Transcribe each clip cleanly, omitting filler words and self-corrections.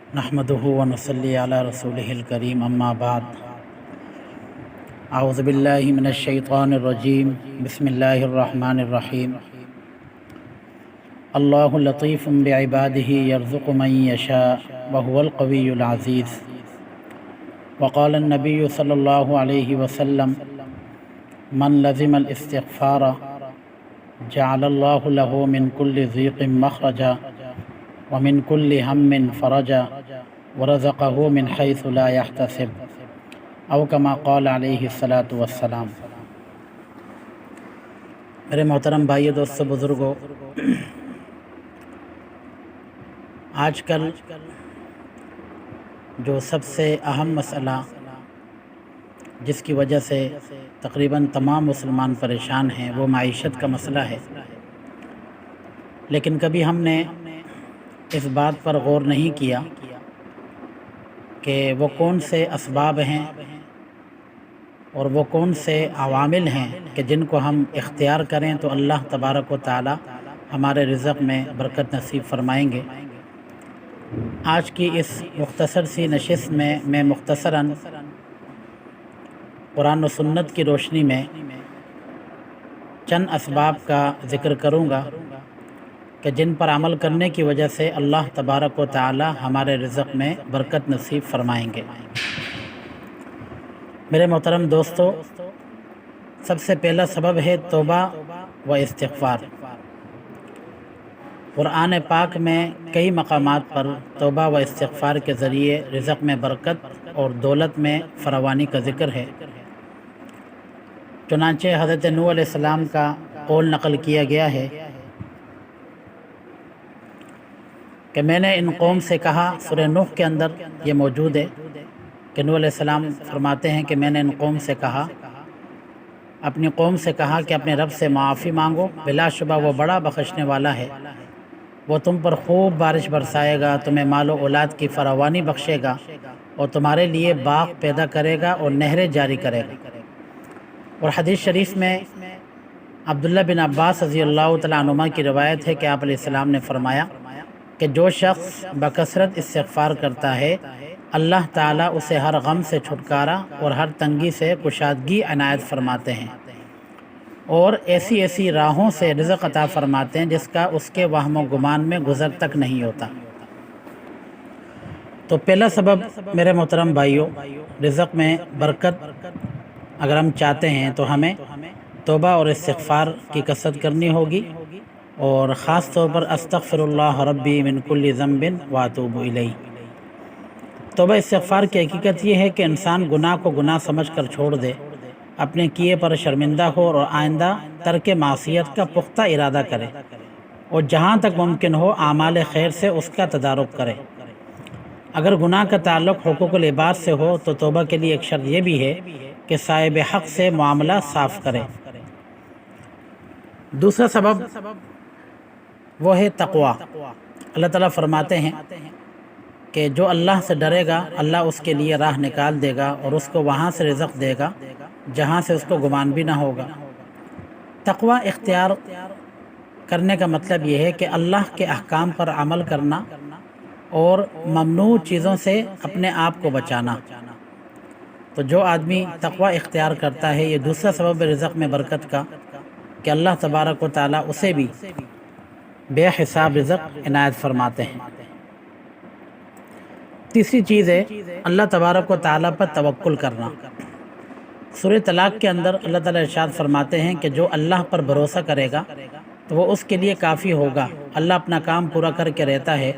नहमदुहु व नसल्ली अला रसूलिहिल करीम अम्मा बाद। अऊज़ु बिल्लाहि मिनश शैतानिर रजीम। बिस्मिल्लाहिर रहमानिर रहीम। अल्लाहु लतीफ़ुम बिइबादिही यर्ज़ुक़ु मन यशा व हुवल क़वियुल अज़ीज़। व क़ाला अन्नबिय्यु सल्लल्लाहु अलैहि वसल्लम मन लज़िमल इस्तिग़फ़ार जअलल्लाहु लहु मिन कुल्लि ज़ीक़िन मख़रजा व मिन कुल्लि हम्मिन फ़रजा व रज़क़हु मिन हैसु ला यहतसिब औ कमा क़ाल अलैहिस्सलातु वस्सलाम। मेरे मोहतरम भाइयों, दोस्तों, बुज़ुर्गों, आजकल जो सबसे अहम मसला जिसकी वजह से तकरीबन तमाम मुसलमान परेशान हैं वो माईशत का मसला है। लेकिन कभी हमने इस बात पर गौर नहीं किया कि वो कौन से असबाब हैं और वो कौन से अवामिल हैं कि जिनको हम इख्तियार करें तो अल्लाह तबारक व तआला हमारे रिज़्क़ में बरकत नसीब फ़रमाएंगे। आज की इस मुख्तसर सी नशिस्त में मैं मुख्तसरन कुरान व सुन्नत की रोशनी में चंद असबाब का ज़िक्र करूँगा कि जिन पर अमल करने की वजह से अल्लाह तबारक व तआला हमारे रिज़्क़ में बरकत नसीब फ़रमाएंगे। मेरे मोहतरम दोस्तों, सबसे पहला सबब है तौबा व इस्तिग़फ़ार। कुरान पाक में कई मकामात पर तौबा व इस्तिग़फ़ार के ज़रिए रिज़्क़ में बरकत और दौलत में फरावानी का ज़िक्र है। चुनांचे हज़रत नूह अलैहिस्सलाम का कौल नक़ल किया गया है कि मैंने इन कौम से कहा, सूरह नूह के अंदर ये मौजूद है कि नूह अलैहिस्सलाम फरमाते हैं कि मैंने इन कौम से कहा, अपनी कौम से कहा कि अपने रब से माफ़ी मांगो, बिलाशुबा वो बड़ा बख्शने वाला है, वो तुम पर खूब बारिश बरसाएगा, तुम्हें मालो औलाद की फरावानी बख्शेगा और तुम्हारे लिए बाग पैदा करेगा और नहरें जारी करेगा। और हदीस शरीफ में अब्दुल्ला बिन अब्बास रज़ी अल्लाह तआला अन्हुमा की रवायत है कि आप अलैहिस्सलाम ने फरमाया कि जो शख्स बकसरत इस्तिग़फ़ार करता है अल्लाह ताला उसे हर गम से छुटकारा और हर तंगी से कुशादगी अनायत फरमाते हैं और ऐसी ऐसी राहों से रिज़्क़ अता फरमाते हैं जिसका उसके वहम व गुमान में गुज़र तक नहीं होता। तो पहला सबब मेरे मोहतरम भाइयों, रिज़्क़ में बरकत अगर हम चाहते हैं तो हमें तौबा और इस्तिग़फ़ार की कसरत करनी होगी और ख़ास तौर पर अस्तग़फ़िरुल्लाह रब्बी मिन कुल्लि ज़ंबिन व अतूबु इलैह। तौबा इस्तिग़फ़ार की हकीकत ये है कि इंसान गुनाह को गुनाह समझ कर छोड़ दे, अपने किए पर शर्मिंदा हो और आइंदा तर्क मासियत का पुख्ता इरादा करे और जहाँ तक मुमकिन हो आमाल खैर से उसका तदारुक करे। अगर गुनाह का ताल्लुक़ हुकूकुल इबाद से हो तो तौबा के लिए एक शर्त यह भी है कि साहिब हक़ से मामला साफ़ करे। दूसरा सबब वो है तक़वा। अल्लाह ताला फरमाते हैं कि जो अल्लाह से डरेगा अल्लाह उसके लिए राह निकाल देगा और उसको वहाँ से रिज़्क़ देगा जहाँ से उसको गुमान भी ना होगा। तक़वा इख्तियार करने का मतलब ये है कि अल्लाह के अहकाम पर अमल करना और ममनू चीज़ों से अपने आप को बचाना। तो जो आदमी तक़वा इख्तियार करता है, ये दूसरा सबब रिज़्क़ में बरकत का कि अल्लाह तबारक व तआला उसे भी बेहिसाब रिज़्क़ इनायत फरमाते हैं। तीसरी चीज़ है अल्लाह तबारक व तआला पर तवक्कुल करना। सूरह तलाक़ के अंदर अल्लाह ताला इरशाद फरमाते हैं कि जो अल्लाह पर भरोसा करेगा तो वो उसके लिए काफ़ी होगा। अल्लाह अपना काम पूरा करके रहता है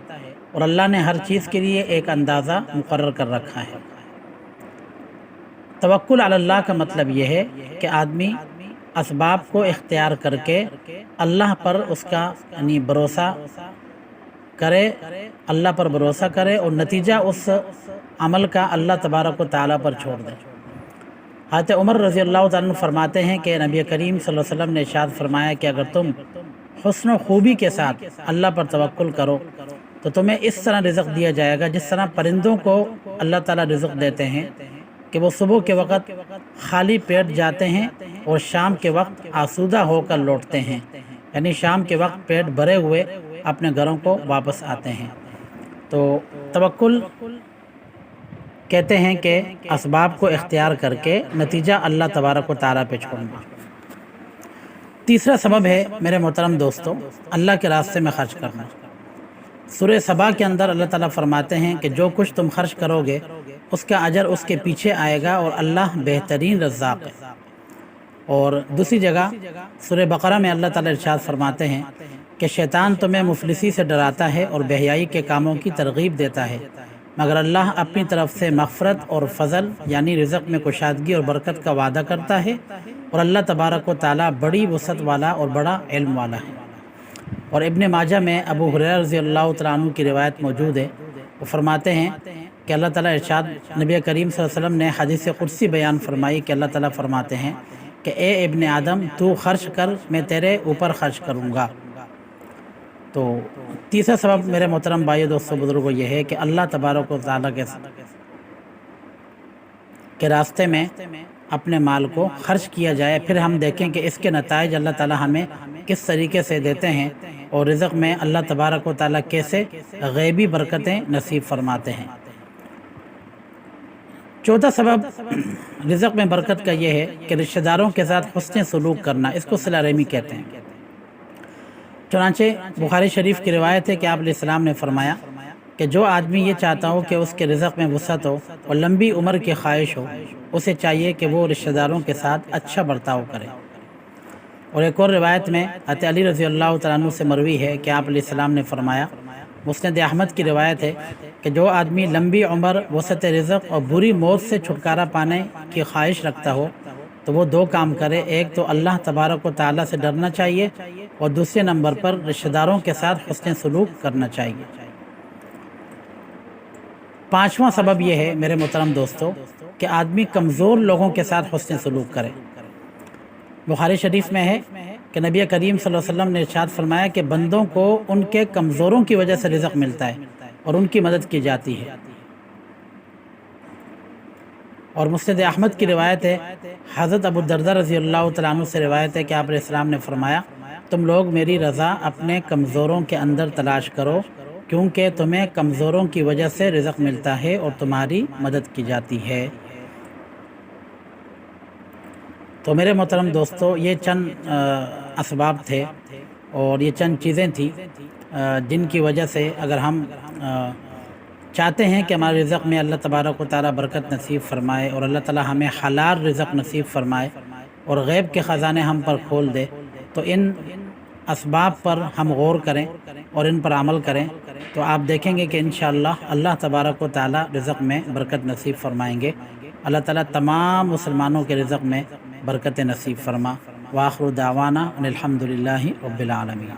और अल्लाह ने हर चीज़ के लिए एक अंदाज़ा मुकर्रर कर रखा है। तवक्कुल अल्लाह का मतलब यह है कि आदमी असबाब को इख्तियार करके अल्लाह पर उसका यानी भरोसा करे, अल्लाह पर भरोसा करे और नतीजा उस अमल का अल्लाह तबारक व तआला पर छोड़ दे। हज़रत उमर रज़ी अल्लाह तआला अन्हु फरमाते हैं कि नबी करीम सल्लल्लाहु अलैहि वसल्लम ने इरशाद फरमाया कि अगर तुम हुस्न खूबी के साथ अल्लाह पर तवक्कुल करो तो तुम्हें इस तरह रिज़्क़ दिया जाएगा जिस तरह परिंदों को अल्लाह ताला रिज़्क़ देते हैं कि वो सुबह के वक़्त खाली पेट जाते हैं और शाम के वक्त आसूदा होकर लौटते हैं, यानी शाम के वक्त पेट भरे हुए अपने घरों को वापस आते हैं। تو توکل کہتے ہیں کہ اسباب کو اختیار کر کے نتیجہ اللہ تبارک و تعالیٰ پہ چھوڑنا۔ تیسرا سبب ہے میرے محترم دوستو، اللہ کے راستے میں خرچ کرنا۔ سورہ سبا کے اندر اللہ تعالیٰ فرماتے ہیں کہ جو کچھ تم خرچ کرو گے اس کا اجر اس کے پیچھے آئے گا اور اللہ بہترین رزاق ہے۔ اور دوسری جگہ سورہ بقرہ میں اللہ تعالیٰ ارشاد فرماتے ہیں کہ شیطان تمہیں مفلسی سے ڈراتا ہے اور بہیائی کے کاموں کی ترغیب دیتا ہے، مگر اللہ اپنی طرف سے مغفرت اور فضل یعنی رزق میں کشادگی اور برکت کا وعدہ کرتا ہے، اور اللہ تبارک و تعالیٰ بڑی وسعت والا اور بڑا علم والا ہے۔ اور ابن ماجہ میں ابو ہریرہ رضی اللہ تعالیٰ عنہ کی روایت موجود ہے، وہ فرماتے ہیں کہ اللہ تعالیٰ ارشاد نبی کریم صلی اللہ علیہ وسلم نے حدیث قدسی بیان فرمائی کہ اللہ تعالیٰ فرماتے ہیں کہ اے ابن آدم تو خرچ کر میں تیرے اوپر خرچ کروں گا۔ تو تیسرا سبب میرے محترم بھائی دوستوں بزرگوں یہ ہے کہ اللہ تبارک و تعالیٰ کے راستے میں اپنے مال کو خرچ کیا جائے، پھر ہم دیکھیں کہ اس کے نتائج اللہ تعالیٰ ہمیں کس طریقے سے دیتے ہیں، اور رزق میں اللہ تبارک و تعالیٰ کیسے غیبی برکتیں نصیب فرماتے ہیں۔ چوتھا سبب رزق میں برکت کا یہ ہے کہ رشتہ داروں کے ساتھ حسن سلوک کرنا، اس کو صلہ رحمی کہتے ہیں۔ چنانچہ بخاری شریف کی روایت ہے کہ آپ علیہ السلام نے فرمایا کہ جو آدمی یہ چاہتا ہو کہ اس کے رزق میں وسعت ہو اور لمبی عمر کی خواہش ہو، اسے چاہیے کہ وہ رشتہ داروں کے ساتھ اچھا برتاؤ کرے۔ اور ایک اور روایت میں حضرت علی رضی اللہ تعالیٰ عنہ سے مروی ہے کہ آپ علیہ السلام نے فرمایا، مسند احمد کی روایت ہے کہ جو آدمی لمبی عمر، وسعت رزق اور بری موت سے چھٹکارا پانے کی خواہش رکھتا ہو تو وہ دو کام کرے، ایک تو اللہ تبارک و تعالیٰ سے ڈرنا چاہیے اور دوسرے نمبر پر رشتہ داروں کے ساتھ حسن سلوک کرنا چاہیے۔ پانچواں سبب یہ ہے میرے محترم دوستو کہ آدمی کمزور لوگوں کے ساتھ حسن سلوک کرے۔ بخاری شریف میں ہے کہ نبی کریم صلی اللہ علیہ وسلم نے ارشاد فرمایا کہ بندوں کو ان کے کمزوروں کی وجہ سے رزق ملتا ہے اور ان کی مدد کی جاتی ہے۔ اور مسند احمد کی روایت ہے، حضرت ابو الدرداء رضی اللہ تعالیٰ عنہ سے روایت ہے کہ آپ علیہ السلام نے فرمایا، تم لوگ میری رضا اپنے کمزوروں کے اندر تلاش کرو، کیونکہ تمہیں کمزوروں کی وجہ سے رزق ملتا ہے اور تمہاری مدد کی جاتی ہے۔ تو میرے محترم دوستو، یہ چند اسباب تھے اور یہ چند چیزیں تھیں جن کی وجہ سے اگر ہم چاہتے ہیں کہ ہمارے رزق میں اللہ تبارک و تعالیٰ برکت نصیب فرمائے اور اللہ تعالیٰ ہمیں حلال رزق نصیب فرمائے اور غیب کے خزانے ہم پر کھول دے، تو ان اسباب پر ہم غور کریں اور ان پر عمل کریں، تو آپ دیکھیں گے کہ انشاءاللہ اللہ تبارک و تعالیٰ رزق میں برکت نصیب فرمائیں گے۔ اللہ تعالیٰ تمام مسلمانوں کے رزق میں برکت نصیب فرما۔ وآخر دعوانا ان الحمدللہ رب العالمین۔